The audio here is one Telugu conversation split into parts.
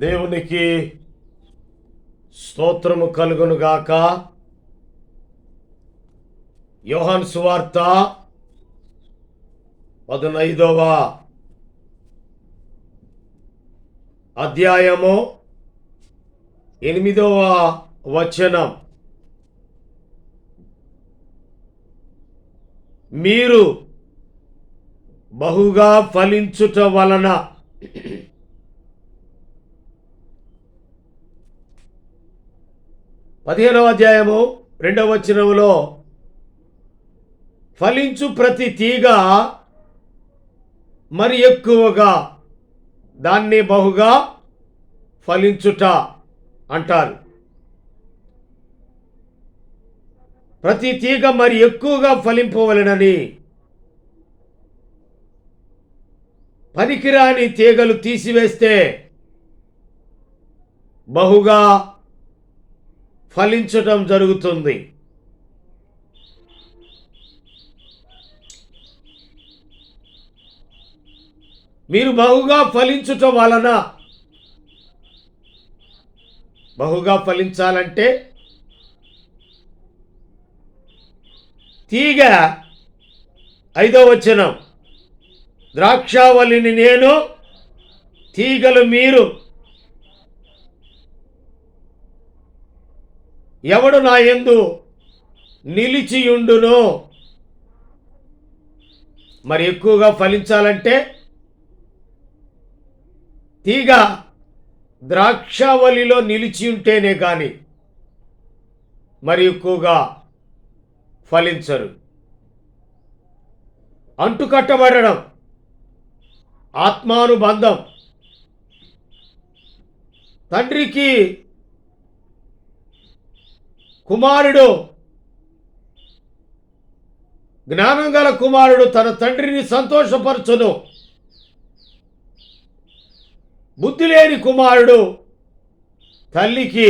దేవునికి స్తోత్రము కలుగును గాక. యోహాను సువార్త 15వ అధ్యాయము 8వ వచనం. మీరు బహుగా ఫలించుట వలన పదిహేనవ అధ్యాయము 2వ వచనములో ఫలించు ప్రతి తీగ మరి ఎక్కువగా దాన్ని బహుగా ఫలించుట అంటారు. ప్రతి తీగ మరి ఎక్కువగా ఫలింపవలెనని పనికిరాని తీగలు తీసివేస్తే బహుగా ఫలించటం జరుగుతుంది. మీరు బహుగా ఫలించటం వలన, బహుగా ఫలించాలంటే తీగ 5వ వచనం, ద్రాక్షావల్లిని నేను, తీగలు మీరు. ఎవడు నా యందు నిలిచియుండునో. మరి ఎక్కువగా ఫలించాలంటే తీగ ద్రాక్షావల్లిలో నిలిచి ఉంటేనే కానీ మరి ఎక్కువగా ఫలించరు. అంటుకట్టబడడం, ఆత్మానుబంధం. తండ్రికి కుమారుడు, జ్ఞానం గల కుమారుడు తన తండ్రిని సంతోషపరచును. బుద్ధి లేని కుమారుడు తల్లికి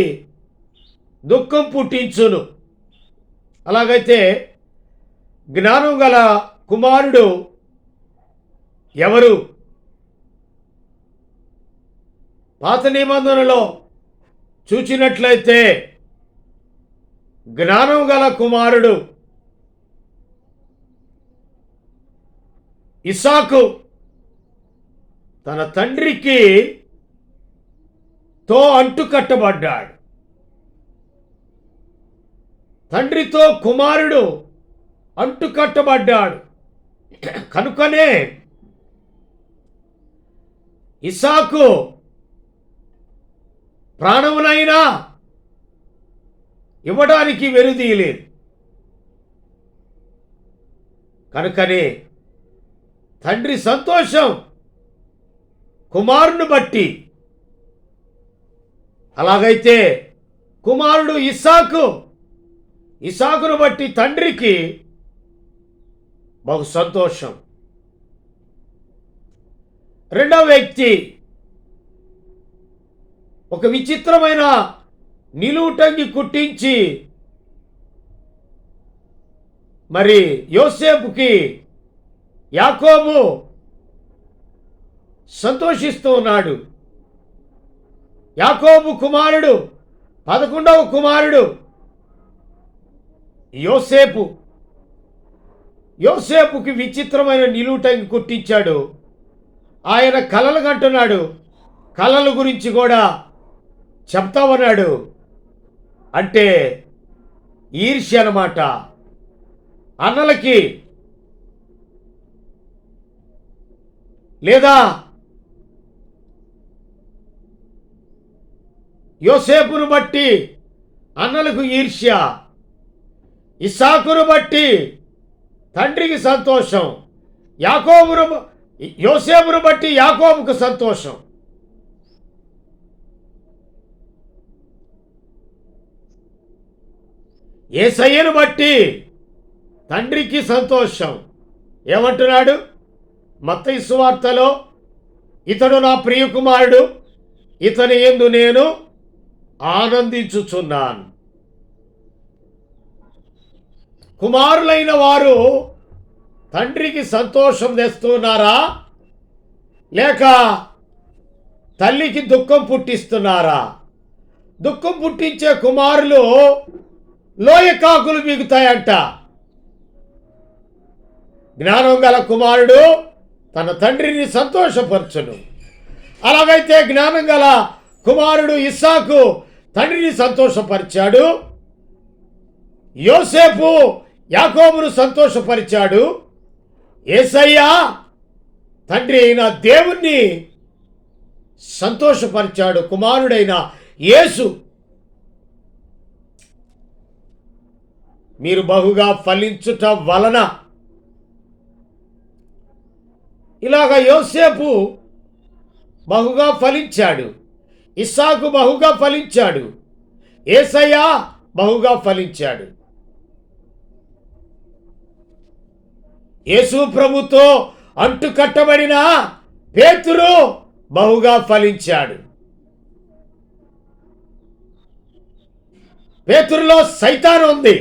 దుఃఖం పుట్టించును. అలాగైతే జ్ఞానం గల కుమారుడు ఎవరు? పాత నిబంధనలో చూచినట్లయితే జ్ఞానం గల కుమారుడు ఇస్సాకు తన తండ్రికి అంటుకట్టబడ్డాడు. తండ్రితో కుమారుడు అంటుకట్టబడ్డాడు. కనుకనే ఇస్సాకు ప్రాణమునైనా ఇవ్వడానికి వెనుదీయలేదు. కనుకనే తండ్రి సంతోషం కుమారుని బట్టి. అలాగైతే కుమారుడు ఇస్సాకును బట్టి తండ్రికి బహు సంతోషం. రెండవ వ్యక్తి ఒక విచిత్రమైన నిలువుటంగి కుట్టించి మరి యోసేపుకి యాకోబు సంతోషిస్తూ ఉన్నాడు. యాకోబు కుమారుడు 11వ కుమారుడు యోసేపుకి విచిత్రమైన నిలువుటంగి కుట్టించాడు. ఆయన కలలు కంటున్నాడు. కలల గురించి కూడా చెప్తామన్నాడు. అంటే ఈర్ష్య అన్నమాట. అన్నలకి లేదా యోసేపును బట్టి అన్నలకు ఈర్ష్య, ఇస్సాకును బట్టి తండ్రికి సంతోషం, యోసేపును బట్టి యాకోబుకు సంతోషం. యేసయ్యను బట్టి తండ్రికి సంతోషం. ఏమంటున్నాడు మత్తయి సువార్తలో? ఇతడు నా ప్రియ కుమారుడు, ఇతని యందు నేను ఆనందించుచున్నాను. కుమారులైన వారు తండ్రికి సంతోషం తెస్తున్నారా, లేక తల్లికి దుఃఖం పుట్టిస్తున్నారా? దుఃఖం పుట్టించే కుమారులు లోయ కాకులు మిగుతాయంట. జ్ఞానం గల కుమారుడు తన తండ్రిని సంతోషపరచును. అలాగైతే జ్ఞానం గల కుమారుడు ఇస్సాకు తండ్రిని సంతోషపరిచాడు. యోసేపు యాకోబును సంతోషపరిచాడు. యేసయ్య తండ్రి అయిన దేవుణ్ణి సంతోషపరిచాడు. కుమారుడైన యేసు మీరు బహుగా ఫలించుట వలన, ఇలాగ యోసేపు బహుగా ఫలించాడు, ఇస్సాకు బహుగా ఫలించాడు, యేసయ్య బహుగా ఫలించాడు. యేసు ప్రభుతో అంటుకట్టబడిన పేతురు బహుగా ఫలించాడు. పేతురులో సైతాను ఉంది.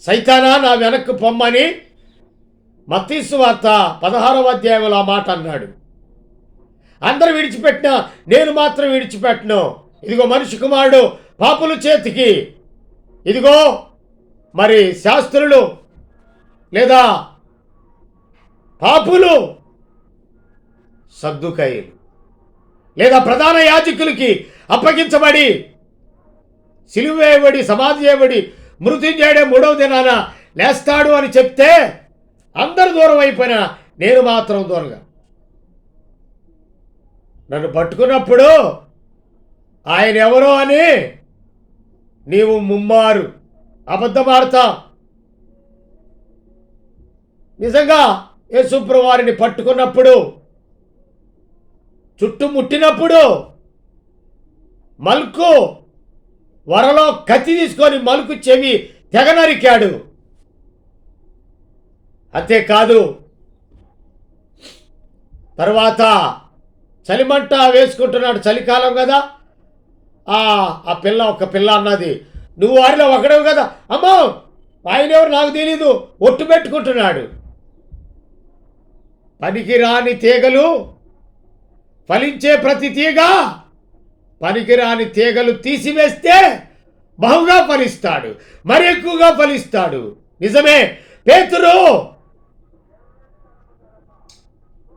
సైతానా నా వెనక్కు పొమ్మని మత్తయి సువార్త 16వ అధ్యాయంలో ఆ మాట అన్నాడు. అందరూ విడిచిపెట్టినా నేను మాత్రం విడిచిపెట్టను. ఇదిగో మనిషి కుమారుడు పాపుల చేతికి, ఇదిగో మరి శాస్త్రులు లేదా పాపులు, సద్దుకయ్యులు లేదా ప్రధాన యాజకులకి అప్పగించబడి సిలువ వేయబడి సమాధి చేయబడి మృత్యుంజయుడే 3వ దినాన లేస్తాడు అని చెప్తే అందరు దూరం అయిపోయినా నేను మాత్రం దూరంగా. నన్ను పట్టుకున్నప్పుడు ఆయన ఎవరో అని నీవు ముమ్మారు అబద్ధమాడతా. నిజంగా యేసుప్రభు వారిని పట్టుకున్నప్పుడు, చుట్టుముట్టినప్పుడు మల్కు వరలో కత్తి తీసుకొని మల్కు చెవి తెగ నరికాడు. అంతేకాదు, తర్వాత చలిమంట వేసుకుంటున్నాడు, చలికాలం కదా. ఆ పిల్ల ఒక పిల్ల అన్నది, నువ్వు వారిలో ఒకడవు కదా. అమ్మో ఆయన ఎవరు నాకు తెలీదు, ఒట్టు పెట్టుకుంటున్నాడు. పనికిరాని తీగలు ఫలించే ప్రతి తీగ పనికిరాని తీగలు తీసివేస్తే బహుగా ఫలిస్తాడు, మరి ఎక్కువగా ఫలిస్తాడు. నిజమే, పేతురు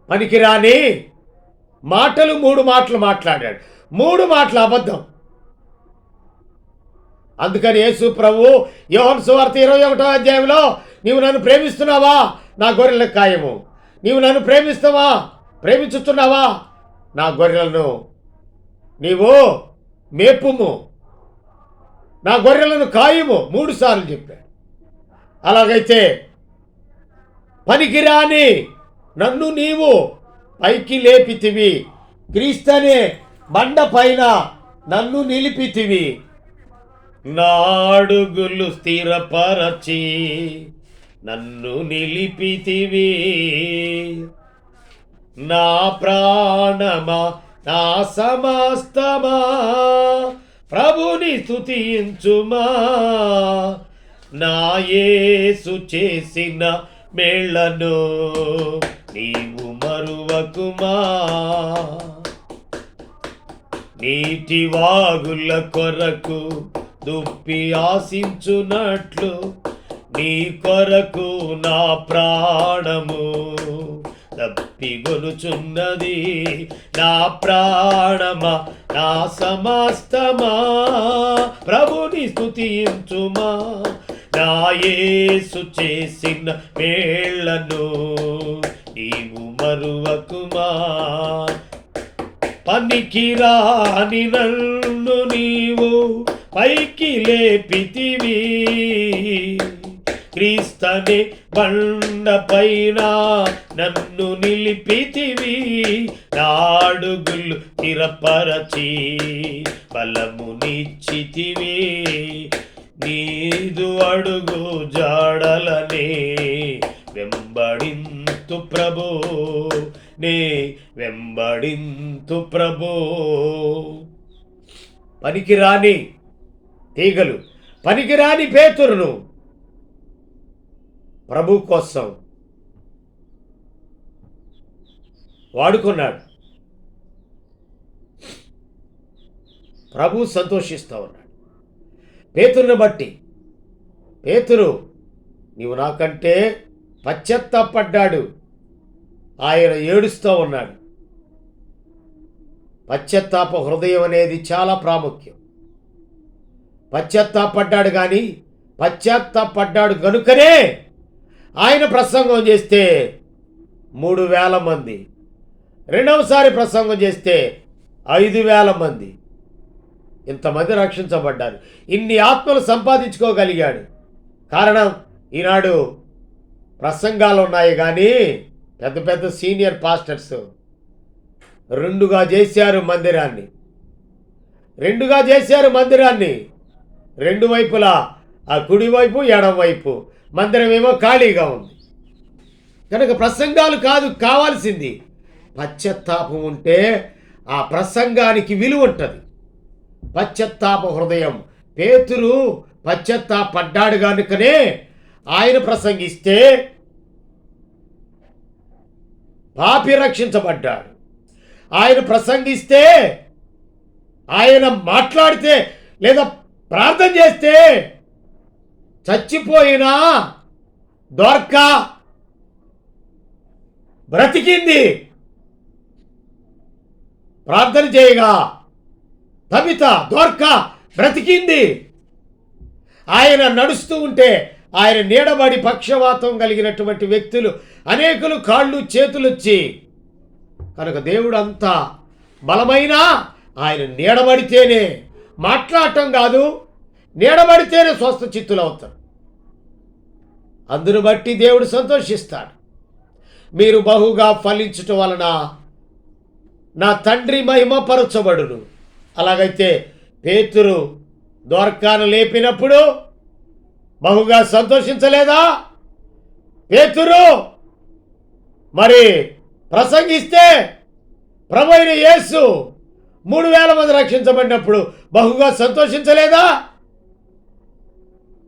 పనికిరాని మాటలు 3 మాటలు మాట్లాడాడు. 3 మాటలు అబద్ధం. అందుకని యేసు ప్రభు యోహాను సువార్త 21వ అధ్యాయంలో, నీవు నన్ను ప్రేమిస్తున్నావా, నా గొర్రెలకు కాయము. నీవు నన్ను ప్రేమించుతున్నావా, నా గొర్రెలను నీవు మేపుము, నా గొర్రెలను కాయము 3 సార్లు చెప్పాడు. అలాగైతే పనికిరాని నన్ను నీవు పైకి లేపితివి, క్రీస్తనే బండ పైన నన్ను నిలిపితివి, నా అడుగులు స్థిరపరచి నన్ను నిలిపితివి, నా ప్రాణమా నా సమస్తమా ప్రభుని స్తుతించుమా, నా యేసు చేసిన మేళ్లను నీవు మరువకుమా, నీటి వాగుల కొరకు దుప్పి ఆశించునట్లు నీ కొరకు నా ప్రాణము తప్పిగొనుచున్నది, నా ప్రాణమా నా సమస్తమా ప్రభుని స్తుతించుమా, నా యేసు చేసిన మేళ్లను నీవు మరువకుమా, పనికిరాని నన్ను నీవు పైకి లేపితివి, క్రీస్తనే బండ పైన నన్ను నిలిపితివి, నా అడుగులు స్థిరపరచి బలమునిచ్చితివి, నీదు అడుగు జాడలనే వెంబడింతు ప్రభు, నే వెంబడింతు ప్రభు. పనికిరాని తీగలు, పనికిరాని పేతురును ప్రభు కోసం వాడుకున్నాడు. ప్రభు సంతోషిస్తూ ఉన్నాడు పేతురుని బట్టి. పేతురు నీవు నాకంటే పశ్చాత్తాపడ్డాడు. ఆయన ఏడుస్తూ ఉన్నాడు. పశ్చాత్తాప హృదయం అనేది చాలా ప్రాముఖ్యం. పశ్చాత్తాపడ్డాడు, కానీ పశ్చాత్తాపడ్డాడు గనుకనే ఆయన ప్రసంగం చేస్తే 3,000 మంది, రెండవసారి ప్రసంగం చేస్తే 5,000 మంది, ఇంతమంది రక్షించబడ్డారు. ఇన్ని ఆత్మలు సంపాదించుకోగలిగాడు. కారణం, ఈనాడు ప్రసంగాలు ఉన్నాయి, కానీ పెద్ద పెద్ద సీనియర్ పాస్టర్స్ రెండుగా చేశారు మందిరాన్ని. రెండు వైపులా, ఆ కుడివైపు ఎడమవైపు మందిరం ఏమో ఖాళీగా ఉంది. కనుక ప్రసంగాలు కాదు కావాల్సింది, పశ్చాత్తాపం ఉంటే ఆ ప్రసంగానికి విలువ ఉంటుంది. పశ్చాత్తాప హృదయం. పేతురు పశ్చాత్తాపడ్డాడు కనుకనే ఆయన ప్రసంగిస్తే పాపి రక్షించబడ్డాడు. ఆయన ప్రసంగిస్తే, ఆయన మాట్లాడితే లేదా ప్రార్థన చేస్తే చచ్చిపోయినా దొర్కా బ్రతికింది. ప్రార్థన చేయగా తబిత దొర్కా బ్రతికింది. ఆయన నడుస్తూ ఉంటే ఆయన నీడబడి పక్షవాతం కలిగినటువంటి వ్యక్తులు అనేకులు కాళ్ళు చేతులు వచ్చి, కనుక దేవుడు అంతా బలమైన ఆయన నీడబడితేనే, మాట్లాడటం కాదు, నీడబడితేనే స్వస్థ చిత్తులు అవుతారు. అందును బట్టి దేవుడు సంతోషిస్తాడు. మీరు బహుగా ఫలించటం వలన నా తండ్రి మహిమపరచబడును. అలాగైతే పేతురు దొర్కాను లేపినప్పుడు బహుగా సంతోషించలేదా? పేతురు మరి ప్రసంగిస్తే ప్రభువైన యేసు 3,000 మంది రక్షించబడినప్పుడు బహుగా సంతోషించలేదా?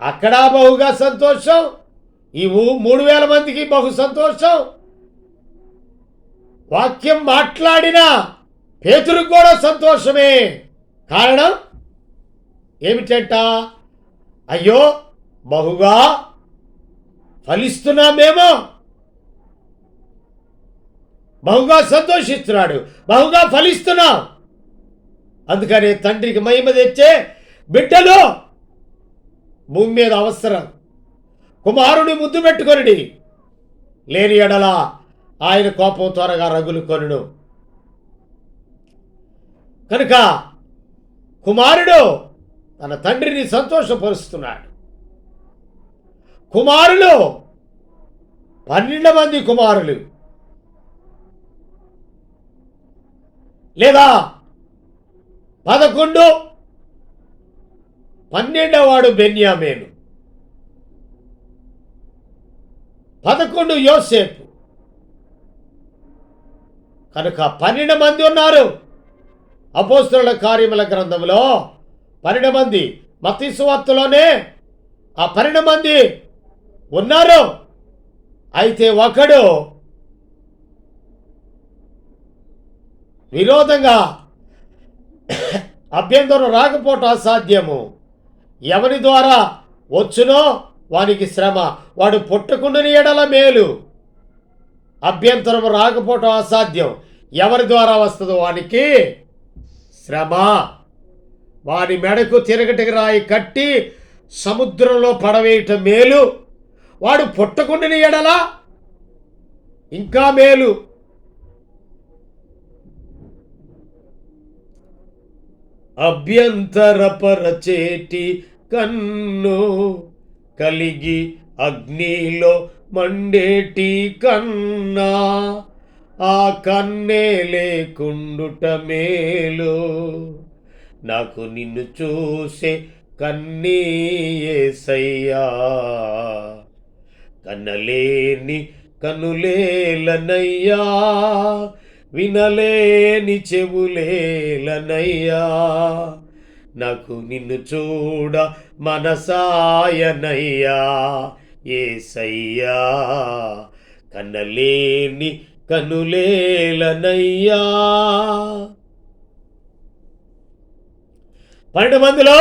అక్కడ బహుగా సంతోషం, ఈ 3,000 మందికి బహు సంతోషం. వాక్యం మాట్లాడిన పేతురుకు కూడా సంతోషమే. కారణం ఏమిటంట? అయ్యో బహుగా ఫలిస్తున్నామేమో, బహుగా సంతోషిస్తున్నాడు, బహుగా ఫలిస్తున్నాం. అందుకనే తండ్రికి మహిమ తెచ్చే బిడ్డలు భూమి మీద అవసరం. కుమారుని ముద్దు పెట్టుకొనుడి, లేని ఎడల ఆయన కోపం త్వరగా రగులుకొనును. కనుక కుమారుడు తన తండ్రిని సంతోషపరుస్తున్నాడు. కుమారులు 12 మంది కుమారులు, లేదా 11, 12వ వాడు బెన్యామీను, 11 యోసేపు. కనుక 12 మంది ఉన్నారు. అపోస్తలుల కార్యముల గ్రంథంలో 12 మంది, మత్తయి సువార్తలోనే ఆ 12 మంది ఉన్నారు. అయితే ఒకడు విరోధంగా అభ్యంతరం రాకపోవటం అసాధ్యము. ఎవరి ద్వారా వచ్చునో వానికి శ్రమ, వాడు పుట్టకుండాని ఎడల మేలు. అభ్యంతరం రాకపోవటం అసాధ్యం. ఎవరి ద్వారా వస్తుందో వానికి శ్రమ. వాని మెడకు తిరగటికి రాయి కట్టి సముద్రంలో పడవేయటం మేలు. వాడు పుట్టకుండాని ఎడల ఇంకా మేలు. అభ్యంతరపరచేటి కన్ను కలిగి అగ్నిలో మండేటి కన్నా ఆ కన్నే లేకుండుట మేలు. నాకు నిన్ను చూసే కన్నీ యేసయ్యా, కన్నలేని కనులేలనయ్యా, వినలేని చెవులేలనయ్యా. నాకు నిన్ను చూడ మనసాయనయ్యా యేసయ్యా, కన్నలేని కనులేలనయ్యా. 12 మందిలో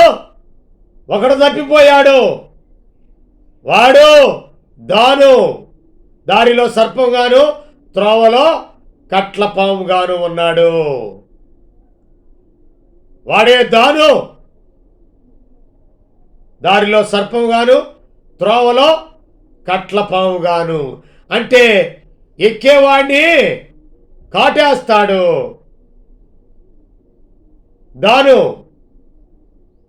ఒకడు తప్పిపోయాడు. వాడు దాను. దారిలో సర్పంగాను, త్రోవలో కట్లపాముగాను ఉన్నాడు. వాడే దాను. దారిలో సర్పంగాను, త్రోవలో కట్లపాముగాను. అంటే ఎక్కేవాడిని కాటేస్తాడు. దాను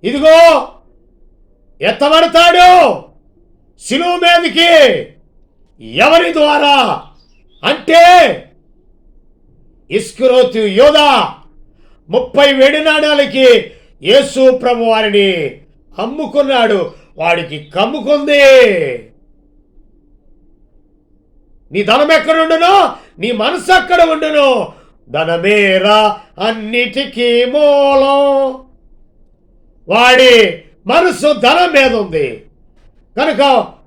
ఇదిగో ఎత్తబడతాడు శిలువ మీదకి. ఎవరి ద్వారా అంటే ఇస్కరియోతు యోధా 30 వెండి నాణాలకి యేసు ప్రభు వారిని అమ్ముకున్నాడు. వాడికి కమ్ముకుంది. నీ ధనం ఎక్కడుండునో నీ మనసు అక్కడ ఉండును. ధనమేరా అన్నిటికీ మూలం. వాడి మనసు ధనం మీద ఉంది కనుక,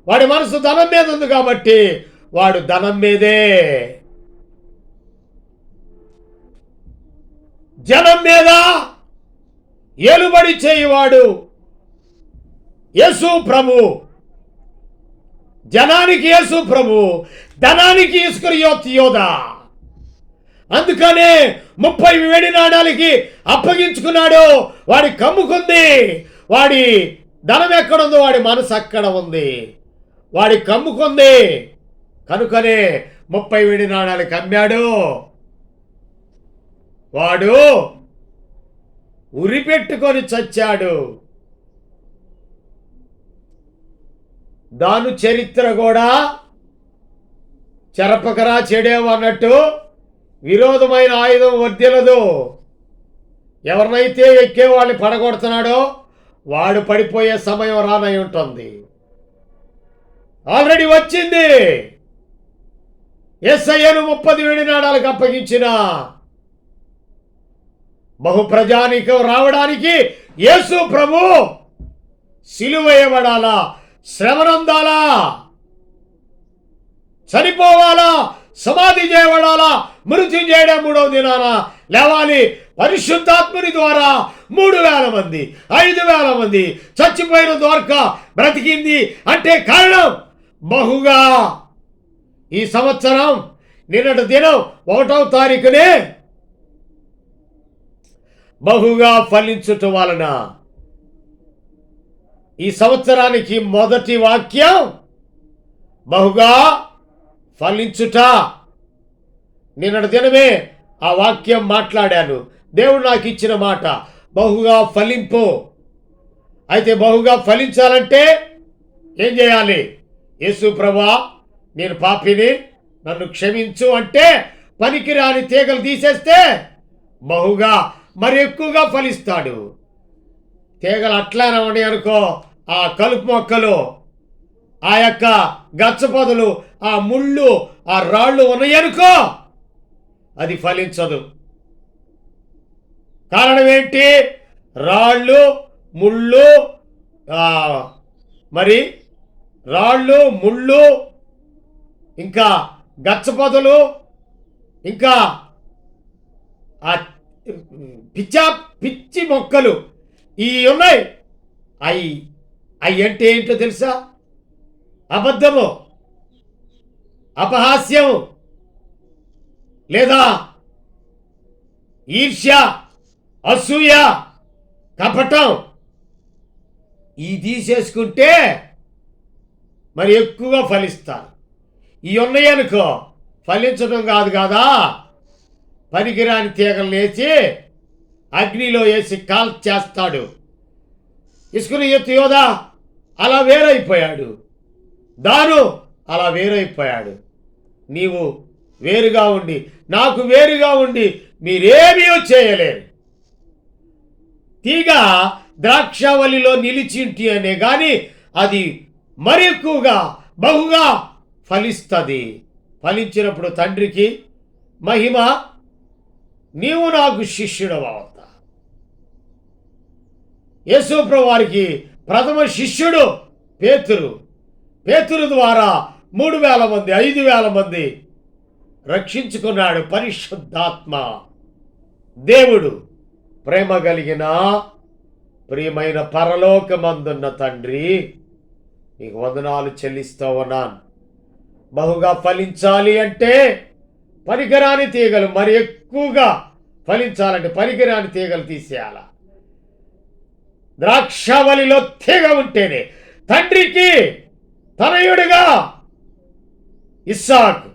వాడి మనసు ధనం మీద ఉంది కాబట్టి వాడు ధనం మీదే. జనం మీద ఏలుబడి చేయువాడు యేసు ప్రభు. జనానికి యేసు ప్రభు, ధనానికి ఇస్కరియోతు యోధా. అందుకనే 30 వెండి నాణాలకి అప్పగించుకున్నాడు. వాడి కమ్ముకుంది. వాడి ధనం ఎక్కడుందో వాడి మనసు అక్కడ ఉంది. వాడి కమ్ముకుంది కనుకనే 30 వెండి నాణాలకి అమ్మాడు. వాడు ఉరి పెట్టుకొని చచ్చాడు. దాను చరిత్ర కూడా చెరపకరా చెడేవు అన్నట్టు విరోధమైన ఆయుధం వర్ధిల్లదు. ఎవరినైతే ఎక్కే వాళ్ళని పడగొడుతున్నాడో వాడు పడిపోయే సమయం రానై ఉంటుంది. ఆల్రెడీ వచ్చింది. యేసయ్యను 30 వెండి నాణాలకు అప్పగించిన బహుప్రజానికం రావడానికి యేసు ప్రభు సిలువ వేయబడాలా, శ్రమనందాలా, చనిపోవాలా, సమాధి చేయబడాలా, మృత్యుంజయుడే 3వ దినాన లేవాలి. పరిశుద్ధాత్ముని ద్వారా 3000 మంది, 5000 మంది చచ్చిపోయిన ద్వారక బ్రతికింది. అంటే కారణం బహుగా ఈ సంవత్సరం నిన్నటి దినం 1వ తారీఖునే బహుగా ఫలించుట వలన. ఈ సంవత్సరానికి మొదటి వాక్యం బహుగా ఫలించుట. నిన్నటి దినమే ఆ వాక్యం మాట్లాడాను. దేవుడు నాకు ఇచ్చిన మాట బహుగా ఫలింపు. అయితే బహుగా ఫలించాలంటే ఏం చేయాలి? యేసు ప్రభువా నేను పాపిని, నన్ను క్షమించు అంటే పనికిరాని తీగలు తీసేస్తే బహుగా మరి ఎక్కువగా ఫలిస్తాడు. తీగలు అట్లానే ఉన్నాయి అనుకో, ఆ కలుపు మొక్కలు, ఆ యొక్క గచ్చపొదలు, ఆ ముళ్ళు, ఆ రాళ్ళు ఉన్నాయనుకో అది ఫలించదు. కారణం ఏంటి? రాళ్ళు, ముళ్ళు, మరి రాళ్ళు, ముళ్ళు, ఇంకా గచ్చపొదలు, ఇంకా ఆ పిచ్చి మొక్కలు ఈ ఉన్నాయి. అవి అంటే ఏంటో తెలుసా? అబద్ధము, అపహాస్యము, లేదా ఈర్ష్య, అసూయ, కపటం. ఈ తీసేసుకుంటే మరి ఎక్కువగా ఫలిస్తారు. ఈ ఉన్నాయనుకో ఫలించడం కాదు కదా, పనికిరాని తీగలు వేసి అగ్నిలో వేసి కాల్చేస్తాడు. ఇస్కరియోతు యోధా అలా వేరైపోయాడు. దాను అలా వేరైపోయాడు. నీవు వేరుగా ఉండి, నాకు వేరుగా ఉండి మీరేమీ చేయలేరు. తీగ ద్రాక్షావళిలో నిలిచింటి అనే కానీ అది మరి ఎక్కువగా బహుగా ఫలిస్తుంది. ఫలించినప్పుడు తండ్రికి మహిమ, నీవు నాకు శిష్యుడవవుతా. యేసు ప్రభువు వారికి ప్రథమ శిష్యుడు పేతురు. పేతురు ద్వారా 3000 మంది, 5000 మంది రక్షించుకున్నాడు. పరిశుద్ధాత్మ దేవుడు. ప్రేమ కలిగిన ప్రియమైన పరలోకమందున్న తండ్రి, నీకు వందనాలు చెల్లిస్తూ ఉన్నాను. బహుగా ఫలించాలి అంటే పనికిరాని తీగలు, మరి ఎక్కువగా ఫలించాలంటే పనికిరాని తీగలు తీసేయాల. ద్రాక్షవల్లిలో తీగ ఉంటేనే తండ్రికి తనయుడుగా ఇస్సాకు,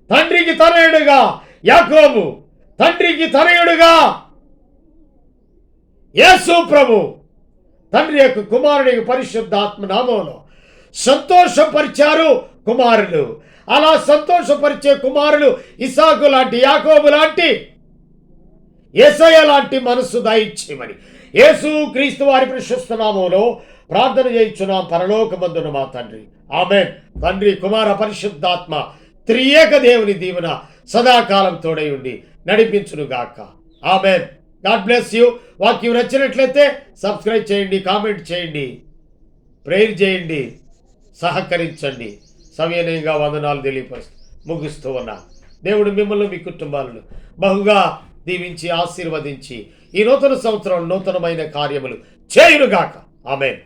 తండ్రికి తనయుడుగా యాకోబు, తండ్రికి తనయుడుగా యేసు ప్రభు, తండ్రి యొక్క కుమారుడికి పరిశుద్ధాత్మ నామంలో సంతోషపరిచారు కుమారులు. అలా సంతోషపరిచే కుమారులు ఇస్సాకు లాంటి, యాకోబు లాంటి, యేసయ్య లాంటి మనస్సు దయచేయమని యేసు క్రీస్తు వారి ప్రశస్త నామంలో ప్రార్థన చేయించున్నాం పరలోకమందున మా తండ్రి. ఆమేన్. తండ్రి, కుమార, పరిశుద్ధాత్మ త్రియేక దేవుని దీవెన సదాకాలం తోడై ఉండి నడిపించునుగాక. ఆమేన్. God bless you. వాక్యం నచ్చినట్లయితే సబ్స్క్రైబ్ చేయండి, కామెంట్ చేయండి, ప్రేయర్ చేయండి, సహకరించండి. సవినయంగా వందనాలు తెలియపరుస్తూ ముగిస్తూ ఉన్నాను. దేవుడు మిమ్మల్ని, మీ కుటుంబాలను బహుగా దీవించి ఆశీర్వదించి ఈ నూతన సంవత్సరం నూతనమైన కార్యములు చేయునుగాక. ఆమేన్.